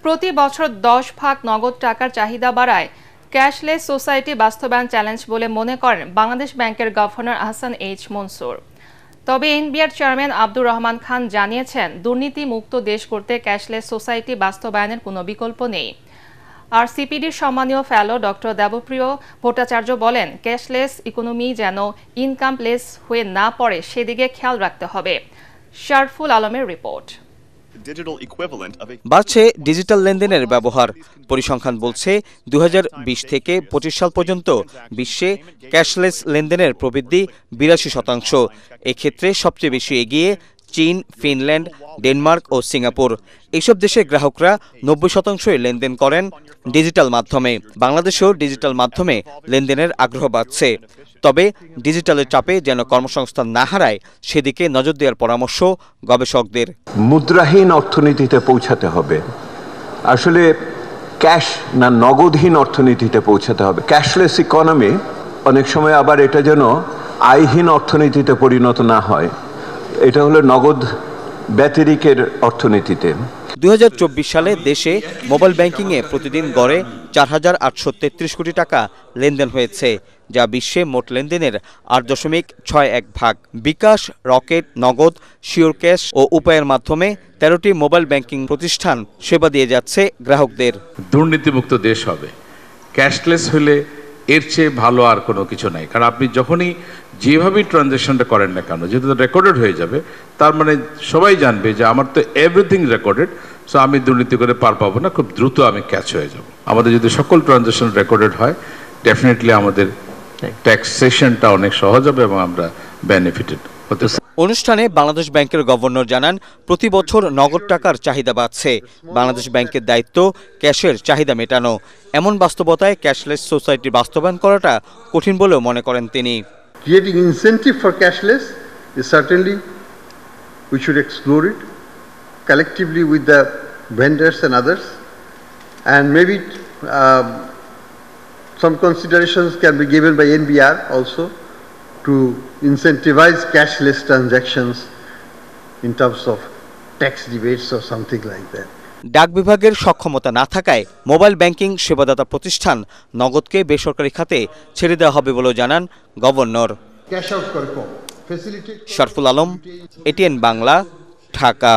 প্রতি বছর 10 ভাগ নগদ টাকার চাহিদা বাড়ায় ক্যাশলেস সোসাইটি বাস্তবায়ন চ্যালেঞ্জ বলে মনে করেন বাংলাদেশ ব্যাংকের গভর্নর আহসান এইচ মনসুর। তবে এনবিআর চেয়ারম্যান আব্দুর রহমান খান জানিয়েছেন, দুর্নীতি মুক্ত দেশ করতে ক্যাশলেস সোসাইটি বাস্তবায়নের কোনো বিকল্প নেই। আর সিপিডির সম্মানীয় ফেলো ডক্টর দেবপ্রিয় ভট্টাচার্য বলেন, ক্যাশলেস ইকোনমি যেন ইনকামলেস হয়ে না পড়ে সেদিকে খেয়াল রাখতে হবে। শারফুল আলমের রিপোর্ট। বাড়ছে ডিজিটাল লেনদেনের ব্যবহার। পরিসংখ্যান বলছে 2020 থেকে 25 সাল পর্যন্ত বিশ্বে ক্যাশলেস লেনদেনের প্রবৃদ্ধি 82%। এক্ষেত্রে সবচেয়ে বেশি এগিয়ে চীন, ফিনল্যান্ড, ডেনমার্ক ও সিঙ্গাপুর। এইসব দেশের গ্রাহকরা 90% লেনদেন করেন ডিজিটাল মাধ্যমে। বাংলাদেশেও ডিজিটাল মাধ্যমে লেনদেনের আগ্রহ বাড়ছে। তবে ডিজিটালের চাপে যেন কর্মসংস্থান না হারায় সেদিকে নজর দেওয়ার পরামর্শ গবেষকদের। মুদ্রাহীন অর্থনীতিতে পৌঁছাতে হবে, আসলে ক্যাশ না নগদহীন অর্থনীতিতে পৌঁছাতে হবে। ক্যাশলেস ইকোনমি অনেক সময় আবার এটা যেন আয়হীন অর্থনীতিতে পরিণত না হয়, এটা হলো নগদ ব্যতিরিকের অর্থনীতিতে। 2024 সালে দেশে মোবাইল ব্যাংকিংয়ে প্রতিদিন গড়ে 4,833 কোটি টাকা লেনদেন হয়েছে, যা বিশ্বে মোট লেনদেনের 8.61 ভাগ। বিকাশ, রকেট, নগদ, শিওর ক্যাশ ও উপায়ের মাধ্যমে 13টি মোবাইল ব্যাংকিং প্রতিষ্ঠান সেবা দিয়ে যাচ্ছে গ্রাহকদের। দুর্নীতিমুক্ত দেশ হবে, ক্যাশলেস হলে এর চেয়ে ভালো আর কোনো কিছু নাই। কারণ আপনি যখনই যেভাবেই ট্রানজ্যাকশনটা করেন না কেন, যেহেতু রেকর্ডেড হয়ে যাবে, তার মানে সবাই জানবে যে আমার তো এভরিথিং রেকর্ডেড, সো আমি দুর্নীতি করে পার পাবো না, খুব দ্রুত আমি ক্যাচ হয়ে যাব। আমাদের যদি সকল ট্রানজ্যাকশন রেকর্ডেড হয়, ডেফিনেটলি আমাদের ট্যাক্সেশনটা অনেক সহজ হবে এবং আমরা বেনিফিটেড হতে। অনুষ্ঠানে বাংলাদেশ ব্যাংকের গভর্নর জানান, প্রতি বছর নগদ টাকার চাহিদা বাড়ছে। বাংলাদেশ ব্যাংকের দায়িত্ব ক্যাশের চাহিদা মেটানো। এমন বাস্তবতায় ক্যাশলেস সোসাইটি বাস্তবায়ন করাটা কঠিন বলেও মনে করেন তিনি। Creating incentive for cashless is certainly, we should explore it collectively with the vendors and others, and maybe some considerations can be given by NBR also to incentivize cashless transactions in terms of tax rebates or something like that. ডাক বিভাগের সক্ষমতা না থাকায় mobile banking সেবাদাতা প্রতিষ্ঠান নগদকে বেসরকারি খাতে ছেড়ে দেওয়া হবে বলেও জানান গভর্নর। শারফুল আলম, এটিএন বাংলা, ঢাকা।